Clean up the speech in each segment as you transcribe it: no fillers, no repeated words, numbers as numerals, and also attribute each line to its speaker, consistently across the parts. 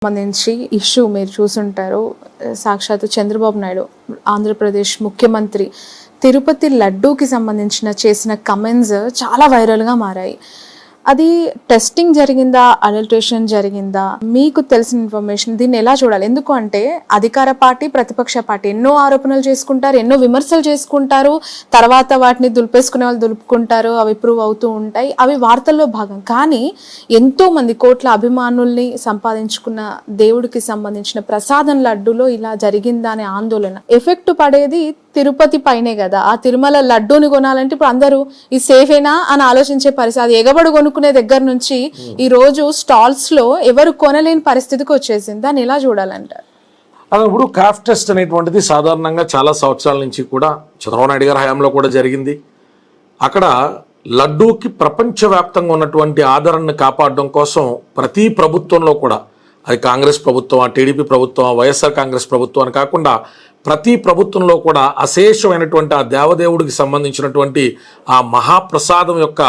Speaker 1: సంబంధించి ఇష్యూ మీరు చూసుంటారు. సాక్షాత్తు చంద్రబాబు నాయుడు ఆంధ్రప్రదేశ్ ముఖ్యమంత్రి తిరుపతి లడ్డూకి సంబంధించిన చేసిన కమెంట్స్ చాలా వైరల్గా మారాయి. అది టెస్టింగ్ జరిగిందా, అడల్ట్రేషన్ జరిగిందా? మీకు తెలిసిన ఇన్ఫర్మేషన్ దీన్ని ఎలా చూడాలి? ఎందుకు అంటే అధికార పార్టీ, ప్రతిపక్ష పార్టీ ఎన్నో ఆరోపణలు చేసుకుంటారు, ఎన్నో విమర్శలు చేసుకుంటారు, తర్వాత వాటిని దులిపేసుకునే వాళ్ళు దులుపుకుంటారు, అవి ప్రూవ్ అవుతూ ఉంటాయి, అవి వార్తల్లో భాగం. కానీ ఎంతో మంది కోట్ల అభిమానుల్ని సంపాదించుకున్న దేవుడికి సంబంధించిన ప్రసాదం లడ్డూలో ఇలా జరిగిందా అనే ఆందోళన ఎఫెక్ట్ పడేది తిరుపతి పైనే కదా. ఆ తిరుమల లడ్డూని కొనాలంటే ఇప్పుడు అందరూ ఈ సేఫేనా అని ఆలోచించే పరిస్థితి. అది ఎగబడి కొనుక్కునే దగ్గర నుంచి ఈ రోజు స్టాల్స్ లో ఎవరు కొనలేని పరిస్థితికి వచ్చేసింది. దాన్ని ఎలా చూడాలంటారు?
Speaker 2: ఇప్పుడు కాఫ్ టెస్ట్ అనేటువంటిది సాధారణంగా చాలా సంవత్సరాల నుంచి కూడా చంద్రబాబు నాయుడు గారి హయాంలో కూడా జరిగింది. అక్కడ లడ్డూకి ప్రపంచవ్యాప్తంగా ఉన్నటువంటి ఆదరణను కాపాడడం కోసం ప్రతి ప్రభుత్వంలో కూడా, అది కాంగ్రెస్ ప్రభుత్వం, టీడీపీ ప్రభుత్వం, వైఎస్ఆర్ కాంగ్రెస్ ప్రభుత్వం అని కాకుండా ప్రతి ప్రభుత్వంలో కూడా అశేషమైనటువంటి ఆ దేవదేవుడికి సంబంధించినటువంటి ఆ మహాప్రసాదం యొక్క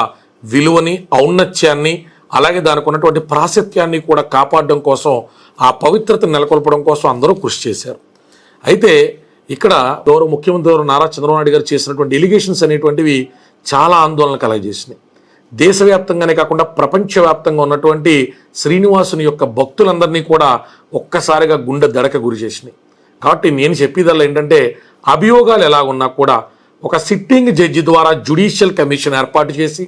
Speaker 2: విలువని, ఔన్నత్యాన్ని, అలాగే దానికి ఉన్నటువంటి ప్రాశస్త్యాన్ని కూడా కాపాడడం కోసం, ఆ పవిత్రతను నెలకొల్పడం కోసం అందరూ కృషి చేశారు. అయితే ఇక్కడ గౌరవ ముఖ్యమంత్రి నారా చంద్రబాబు నాయుడు గారు చేసినటువంటి ఎలిగేషన్స్ అనేటువంటివి చాలా ఆందోళన కలగజేసినాయి. దేశవ్యాప్తంగానే కాకుండా ప్రపంచవ్యాప్తంగా ఉన్నటువంటి శ్రీనివాసుని యొక్క భక్తులందరినీ కూడా ఒక్కసారిగా గుండె దడక గురి చేసినాయి. కాబట్టి నేను చెప్పేదల్లా ఏంటంటే, అభియోగాలు ఎలా ఉన్నా కూడా ఒక సిట్టింగ్ జడ్జి ద్వారా జ్యుడిషియల్ కమిషన్ ఏర్పాటు చేసి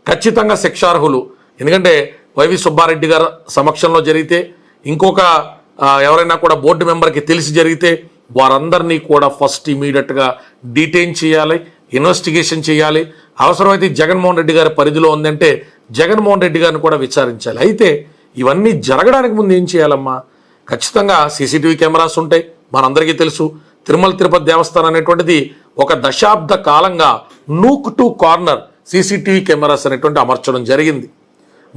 Speaker 2: ఖచ్చితంగా శిక్షార్హులు, ఎందుకంటే వైవి సుబ్బారెడ్డి గారి సమక్షంలో జరిగితే, ఇంకొక ఎవరైనా కూడా బోర్డు మెంబర్కి తెలిసి జరిగితే వారందరినీ కూడా ఫస్ట్ ఇమీడియట్గా డీటైన్ చేయాలి, ఇన్వెస్టిగేషన్ చేయాలి. అవసరమైతే జగన్మోహన్ రెడ్డి గారి పరిధిలో ఉందంటే జగన్మోహన్ రెడ్డి గారిని కూడా విచారించాలి. అయితే ఇవన్నీ జరగడానికి ముందు ఏం చేయాలమ్మా? ఖచ్చితంగా సీసీటీవీ కెమెరాస్ ఉంటాయి. మనందరికీ తెలుసు, తిరుమల తిరుపతి దేవస్థానం అనేటువంటిది ఒక దశాబ్ద కాలంగా nook to corner CCTV cameras అనేటువంటి అమర్చడం జరిగింది.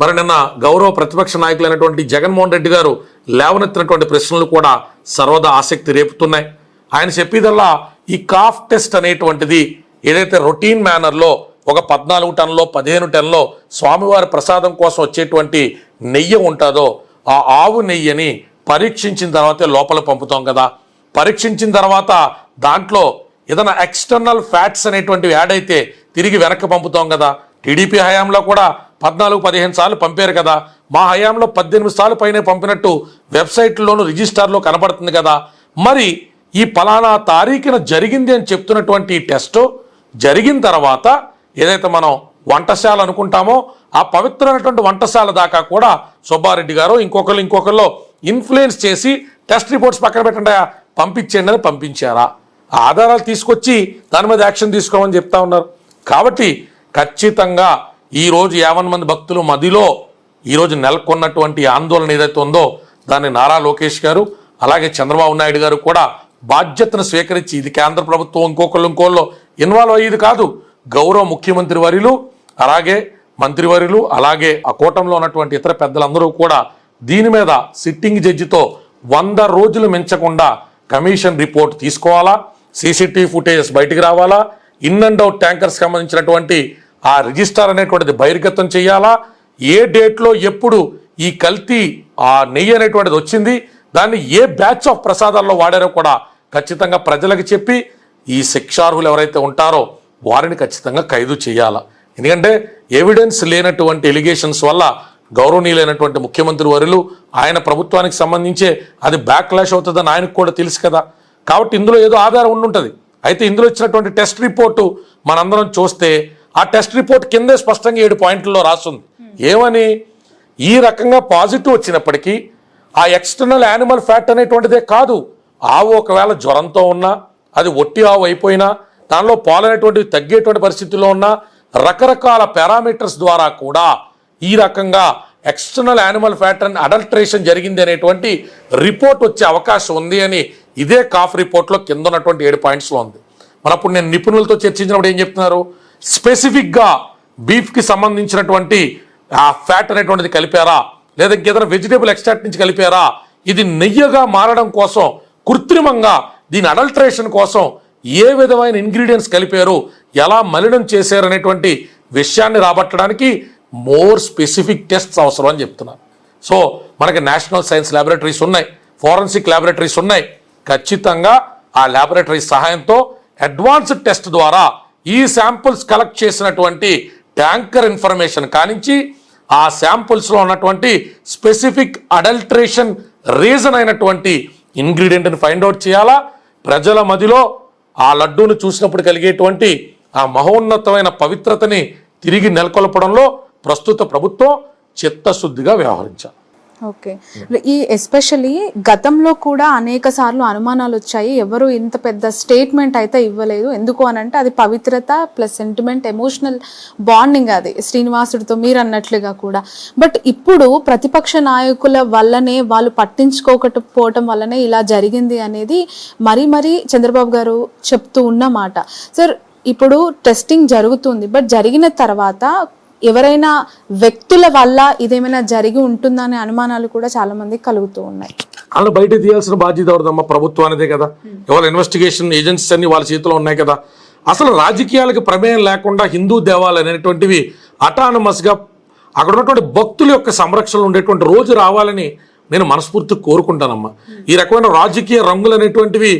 Speaker 2: మరి నిన్న గౌరవ ప్రతిపక్ష నాయకులైనటువంటి జగన్మోహన్ రెడ్డి గారు లేవనెత్తినటువంటి ప్రశ్నలు కూడా సర్వదా ఆసక్తి రేపుతున్నాయి. ఆయన చెప్పేదల్లా ఈ కాఫ్ టెస్ట్ అనేటువంటిది ఏదైతే రొటీన్ మేనర్లో ఒక 14 టన్నులో 15 టన్నులో స్వామివారి ప్రసాదం కోసం వచ్చేటువంటి నెయ్యి ఉంటుందో, ఆ ఆవు నెయ్యిని పరీక్షించిన తర్వాతే లోపల పంపుతాం కదా. పరీక్షించిన తర్వాత దాంట్లో ఏదైనా ఎక్స్టర్నల్ ఫ్యాట్స్ అనేటువంటివి యాడ్ అయితే తిరిగి వెనక్కి పంపుతాం కదా. టీడీపీ హయాంలో కూడా 14-15 సార్లు పంపారు కదా. మా హయాంలో 18 సార్లు పైనే పంపినట్టు వెబ్సైట్లోను రిజిస్టార్లో కనబడుతుంది కదా. మరి ఈ ఫలానా తారీఖున జరిగింది అని చెప్తున్నటువంటి టెస్ట్ జరిగిన తర్వాత ఏదైతే మనం వంటశాల అనుకుంటామో ఆ పవిత్రమైనటువంటి వంటశాల దాకా కూడా సుబ్బారెడ్డి గారు ఇంకొకరిలో ఇన్ఫ్లుయెన్స్ చేసి టెస్ట్ రిపోర్ట్స్ పక్కన పెట్టండి, పంపించండి అని పంపించారా? ఆధారాలు తీసుకొచ్చి దాని మీద యాక్షన్ తీసుకోమని చెప్తా ఉన్నారు. కాబట్టి ఖచ్చితంగా ఈరోజు 50 మంది భక్తులు మదిలో ఈరోజు నెలకొన్నటువంటి ఆందోళన ఏదైతే ఉందో దాన్ని నారా లోకేష్ గారు అలాగే చంద్రబాబు నాయుడు గారు కూడా బాధ్యతను స్వీకరించి, ఇది కేంద్ర ప్రభుత్వం ఇంకోళ్ళు ఇన్వాల్వ్ అయ్యేది కాదు. గౌరవ ముఖ్యమంత్రి వర్యులు, అలాగే మంత్రివర్యులు, అలాగే ఆ కూటమిలో ఉన్నటువంటి ఇతర పెద్దలందరూ కూడా దీని మీద సిట్టింగ్ జడ్జితో 100 రోజులు మించకుండా కమిషన్ రిపోర్ట్ తీసుకోవాలా, సీసీటీవీ ఫుటేజెస్ బయటికి రావాలా, ఇన్ అండ్ అవుట్ ట్యాంకర్స్ సంబంధించినటువంటి ఆ రిజిస్టర్ అనేటువంటిది బహిర్గతం చేయాలా, ఏ డేట్లో ఎప్పుడు ఈ కల్తీ ఆ నెయ్యి అనేటువంటిది వచ్చింది, దాన్ని ఏ బ్యాచ్ ఆఫ్ ప్రసాదాల్లో వాడారో కూడా ఖచ్చితంగా ప్రజలకు చెప్పి ఈ శిక్షార్హులు ఎవరైతే ఉంటారో వారిని ఖచ్చితంగా ఖైదు చేయాలా. ఎందుకంటే ఎవిడెన్స్ లేనటువంటి ఎలిగేషన్స్ వల్ల గౌరవనీయులైనటువంటి ముఖ్యమంత్రి వర్యులు ఆయన ప్రభుత్వానికి సంబంధించే అది బ్యాక్లాష్ అవుతుందని ఆయనకు కూడా తెలుసు కదా. కాబట్టి ఇందులో ఏదో ఆధారం ఉండుంటుంది. అయితే ఇందులో ఇచ్చినటువంటి టెస్ట్ రిపోర్టు మనందరం చూస్తే ఆ టెస్ట్ రిపోర్ట్ కిందే స్పష్టంగా 7 పాయింట్లలో రాస్తుంది. ఏమని? ఈ రకంగా పాజిటివ్ వచ్చినప్పటికీ ఆ ఎక్స్టర్నల్ యానిమల్ ఫ్యాట్ అనేటువంటిదే కాదు, ఆవు ఒకవేళ జ్వరంతో ఉన్నా, అది ఒట్టి ఆవు అయిపోయినా, దానిలో పాలు అనేటువంటివి తగ్గేటువంటి పరిస్థితుల్లో ఉన్నా, రకరకాల పారామీటర్స్ ద్వారా కూడా ఈ రకంగా external animal fat and adulteration జరిగింది అనేటువంటి రిపోర్ట్ వచ్చే అవకాశం ఉంది అని ఇదే కాఫ్ రిపోర్ట్లో కింద ఉన్నటువంటి 7 పాయింట్స్లో ఉంది. మనప్పుడు నేను నిపుణులతో చర్చించినప్పుడు ఏం చెప్తున్నారు? స్పెసిఫిక్గా బీఫ్కి సంబంధించినటువంటి ఆ ఫ్యాట్ అనేటువంటిది కలిపారా, లేదా ఇంకేదైనా వెజిటేబుల్ ఎక్స్ట్రాక్ట్ నుంచి కలిపారా, ఇది నెయ్యగా మారడం కోసం కృత్రిమంగా దీని అడల్ట్రేషన్ కోసం ఏ విధమైన ఇంగ్రీడియంట్స్ కలిపారు, ఎలా మలినం చేశారు అనేటువంటి విషయాన్ని రాబట్టడానికి మోర్ స్పెసిఫిక్ టెస్ట్స్ అవసరం అని చెప్తున్నారు. సో మనకి నేషనల్ సైన్స్ ల్యాబొరేటరీస్ ఉన్నాయి, ఫోరెన్సిక్ ల్యాబొరేటరీస్ ఉన్నాయి. ఖచ్చితంగా ఆ ల్యాబొరేటరీ సహాయంతో అడ్వాన్స్డ్ టెస్ట్ ద్వారా ఈ శాంపుల్స్ కలెక్ట్ చేసినటువంటి ట్యాంకర్ ఇన్ఫర్మేషన్ కానించి ఆ శాంపుల్స్లో ఉన్నటువంటి స్పెసిఫిక్ అడల్ట్రేషన్ రీజన్ అయినటువంటి ఇంగ్రీడియంట్ని ఫైండ్ అవుట్ చేయాలా. ప్రజల మదిలో ఆ లడ్డూను చూసినప్పుడు కలిగేటువంటి ఆ మహోన్నతమైన పవిత్రతని తిరిగి నెలకొల్పడంలో ప్రస్తుత ప్రభుత్వం చిత్తశుద్ధిగా వ్యవహరించాలి.
Speaker 1: ఓకే, ఈ ఎస్పెషల్లీ గతంలో కూడా అనేక సార్లు అనుమానాలు వచ్చాయి. ఎవరు ఇంత పెద్ద స్టేట్మెంట్ అయితే ఇవ్వలేదు. ఎందుకు అని అంటే అది పవిత్రత ప్లస్ సెంటిమెంట్, ఎమోషనల్ బాండింగ్ అది శ్రీనివాసుడితో మీరు అన్నట్లుగా కూడా. బట్ ఇప్పుడు ప్రతిపక్ష నాయకుల వల్లనే, వాళ్ళు పట్టించుకోకపోవటం వల్లనే ఇలా జరిగింది అనేది మరీ చంద్రబాబు గారు చెప్తూ ఉన్నమాట. సార్, ఇప్పుడు టెస్టింగ్ జరుగుతుంది, బట్ జరిగిన తర్వాత ఎవరైనా వ్యక్తుల వల్ల ఇదేమైనా జరిగి ఉంటుందా అనే అనుమానాలు కూడా చాలా మందికి కలుగుతూ ఉన్నాయి.
Speaker 2: వాళ్ళు బయట తీయాల్సిన బాధ్యత ఎవరిదమ్మా? ప్రభుత్వం అనేదే కదా. ఎవరు ఇన్వెస్టిగేషన్ ఏజెన్సీస్ అన్ని వాళ్ళ చేతిలో ఉన్నాయి కదా. అసలు రాజకీయాలకు ప్రమేయం లేకుండా హిందూ దేవాలయాలు అనేటువంటివి అటానమస్గా అక్కడ ఉన్నటువంటి భక్తుల యొక్క సంరక్షణలో ఉండేటువంటి రోజు రావాలని నేను మనస్ఫూర్తిగా కోరుకుంటానమ్మా. ఈ రకమైన రాజకీయ రంగులు అనేటువంటివి,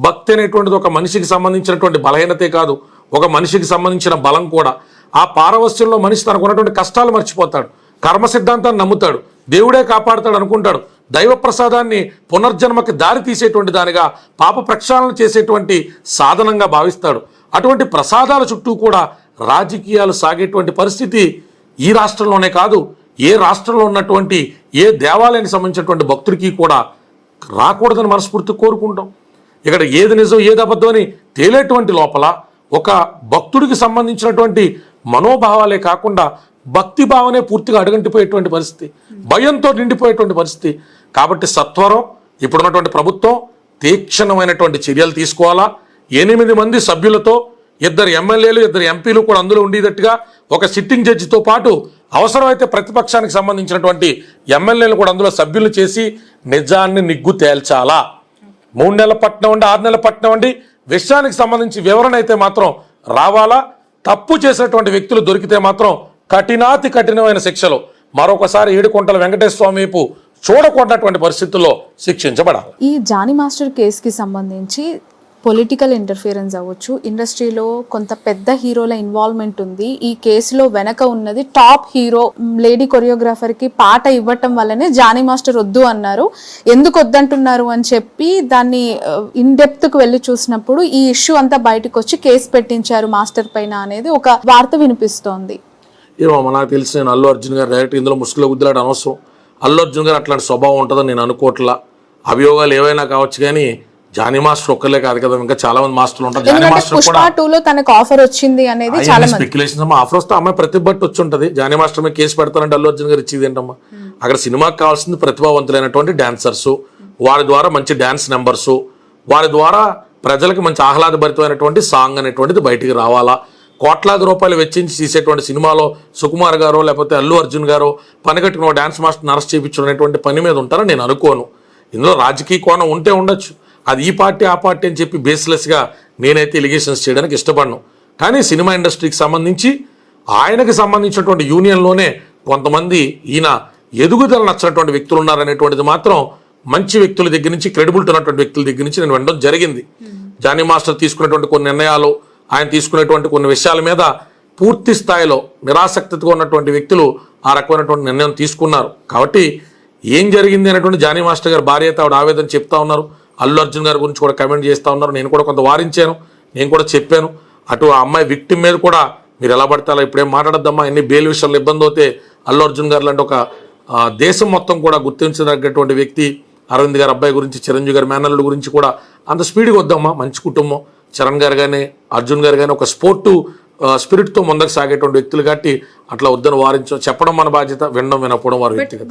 Speaker 2: భక్తి అనేటువంటిది ఒక మనిషికి సంబంధించినటువంటి బలహీనతే కాదు, ఒక మనిషికి సంబంధించిన బలం కూడా. ఆ పారవస్యంలో మనిషి తనకు ఉన్నటువంటి కష్టాలు మర్చిపోతాడు, కర్మ సిద్ధాంతాన్ని నమ్ముతాడు, దేవుడే కాపాడుతాడు అనుకుంటాడు, దైవ ప్రసాదాన్ని పునర్జన్మకి దారి తీసేటువంటి దానిగా, పాప ప్రక్షాళన చేసేటువంటి సాధనంగా భావిస్తాడు. అటువంటి ప్రసాదాల చుట్టూ కూడా రాజకీయాలు సాగేటువంటి పరిస్థితి ఈ రాష్ట్రంలోనే కాదు, ఏ రాష్ట్రంలో ఉన్నటువంటి ఏ దేవాలయానికి సంబంధించినటువంటి భక్తుడికి కూడా రాకూడదని మనస్ఫూర్తి కోరుకుంటాం. ఇక్కడ ఏది నిజం ఏది అబద్ధం అని తేలేటువంటి లోపల ఒక భక్తుడికి సంబంధించినటువంటి మనోభావాలే కాకుండా భక్తి భావనే పూర్తిగా అడుగంటిపోయేటువంటి పరిస్థితి, భయంతో నిండిపోయేటువంటి పరిస్థితి. కాబట్టి సత్వరం ఇప్పుడున్నటువంటి ప్రభుత్వం తీక్షణమైనటువంటి చర్యలు తీసుకోవాలా. 8 మంది సభ్యులతో 2 ఎమ్మెల్యేలు 2 ఎంపీలు కూడా అందులో ఉండేటట్టుగా ఒక సిట్టింగ్ జడ్జితో పాటు అవసరమైతే ప్రతిపక్షానికి సంబంధించినటువంటి ఎమ్మెల్యేలు కూడా అందులో సభ్యులు చేసి నిజాన్ని నిగ్గు తేల్చాలా. 3 నెలల పట్టినవ్వండి, 6 నెలల పట్టినవ్వండి, విషయానికి సంబంధించి వివరణ అయితే మాత్రం రావాలా. తప్పు చేసినటువంటి వ్యక్తులు దొరికితే మాత్రం కఠినాతి కఠినమైన శిక్షలు మరొకసారి ఏడుకొండల వెంకటేశ్వర స్వామి వైపు చూడకూడనటువంటి పరిస్థితుల్లో శిక్షించబడాలి.
Speaker 1: ఈ జానీ మాస్టర్ కేసుకి సంబంధించి పొలిటికల్ ఇంటర్ఫియరెన్స్ అవ్వచ్చు, ఇండస్ట్రీలో కొంత పెద్ద హీరోల ఇన్వాల్వ్మెంట్ ఉంది. ఈ కేసులో వెనక ఉన్నది టాప్ హీరో లేడీ కొరియోగ్రాఫర్కి పాట ఇవ్వటం వల్లనే జానీ మాస్టర్ వద్దు అన్నారు. ఎందుకు వద్దంటున్నారు అని చెప్పి దాన్ని ఇన్ డెప్త్కి వెళ్ళి చూసినప్పుడు ఈ ఇష్యూ అంతా బయటకు వచ్చి కేసు పెట్టించారు మాస్టర్ పైన అనేది ఒక వార్త వినిపిస్తోంది.
Speaker 2: ఏమో నాకు తెలిసి నేను అల్లు అర్జున్ గారు డైరెక్ట్ ఇందులో ముసుగులో గుద్దులాట అనవసరం. అల్లు అర్జున్ గారు అట్లాంటి స్వభావం ఉంటుందని నేను అనుకోవట్లా. అభియోగాలు ఏవైనా కావచ్చు కానీ జానీ మాస్టర్ ఒక్కలే కాదు కదా, ఇంకా చాలా మంది మాస్టర్లు ఉంటారు. జానీ మాస్టర్ కూడా
Speaker 1: తనకు ఆఫర్ వచ్చింది అనేది చాలా
Speaker 2: స్పెక్యులేషన్ అమ్మా. ఆఫర్ వస్తే అమ్మాయి ప్రతిభ వచ్చి ఉంటుంది. జానీ మాస్టర్ మీద కేసు పెడతారంటే అల్లు అర్జున్ గారు ఇచ్చేది ఏంటమ్మా? అక్కడ సినిమాకి కావాల్సింది ప్రతిభావంతులైనటువంటి డాన్సర్స్, వారి ద్వారా మంచి డాన్స్ నెంబర్స్, వారి ద్వారా ప్రజలకు మంచి ఆహ్లాదభరితమైనటువంటి సాంగ్ అనేటువంటిది బయటికి రావాలా. కోట్లాది రూపాయలు వెచ్చించి తీసేటువంటి సినిమాలో సుకుమార్ గారో లేకపోతే అల్లు అర్జున్ గారో పనిగట్టుకున్న డాన్స్ మాస్టర్ని అరెస్ట్ చేయించడం అనేటువంటి పని మీద ఉంటారని నేను అనుకోను. ఇందులో రాజకీయ కోణం ఉంటే ఉండొచ్చు, అది ఈ పార్టీ ఆ పార్టీ అని చెప్పి బేస్లెస్గా నేనైతే ఎలిగేషన్స్ చేయడానికి ఇష్టపడను. కానీ సినిమా ఇండస్ట్రీకి సంబంధించి ఆయనకి సంబంధించినటువంటి యూనియన్లోనే కొంతమంది ఈయన ఎదుగుదల నచ్చినటువంటి వ్యక్తులు ఉన్నారనేటువంటిది మాత్రం మంచి వ్యక్తుల దగ్గర నుంచి, క్రెడిబిలిటీ ఉన్నటువంటి వ్యక్తుల దగ్గర నుంచి నేను వినడం జరిగింది. జానీ మాస్టర్ తీసుకునేటువంటి కొన్ని నిర్ణయాలు, ఆయన తీసుకునేటువంటి కొన్ని విషయాల మీద పూర్తి స్థాయిలో నిరాసక్తిగా ఉన్నటువంటి వ్యక్తులు ఆ రకమైనటువంటి నిర్ణయం తీసుకున్నారు. కాబట్టి ఏం జరిగింది అనేటువంటి జానీ మాస్టర్ గారు భార్య అయితే ఆవిడ ఆవేదన చెప్తా ఉన్నారు. అల్లు అర్జున్ గారి గురించి కూడా కమెంట్ చేస్తూ ఉన్నారు. నేను కూడా కొంత వారించాను, నేను కూడా చెప్పాను. అటు ఆ అమ్మాయి విక్టిమ్ మీద కూడా మీరు ఎలా పడతారో ఇప్పుడేం మాట్లాడద్దమ్మా, ఎన్ని బెయిల్ విషయంలో ఇబ్బంది అవుతే అల్లు అర్జున్ గారు లాంటి ఒక దేశం మొత్తం కూడా గుర్తించదగ్గటువంటి వ్యక్తి అరవింద్ గారి అబ్బాయి గురించి, చిరంజీవి గారి మేనల్లుడి గురించి కూడా అంత స్పీడ్గా వద్దమ్మా. మంచి కుటుంబం, చరణ్ గారు కానీ అర్జున్ గారు కానీ ఒక స్పోర్టు స్పిరిట్తో ముందుకు సాగేటువంటి వ్యక్తులు కాబట్టి అట్లా వద్దని వారించడం, చెప్పడం మన బాధ్యత, వినడం వినకపోవడం వారి వ్యక్తిగత.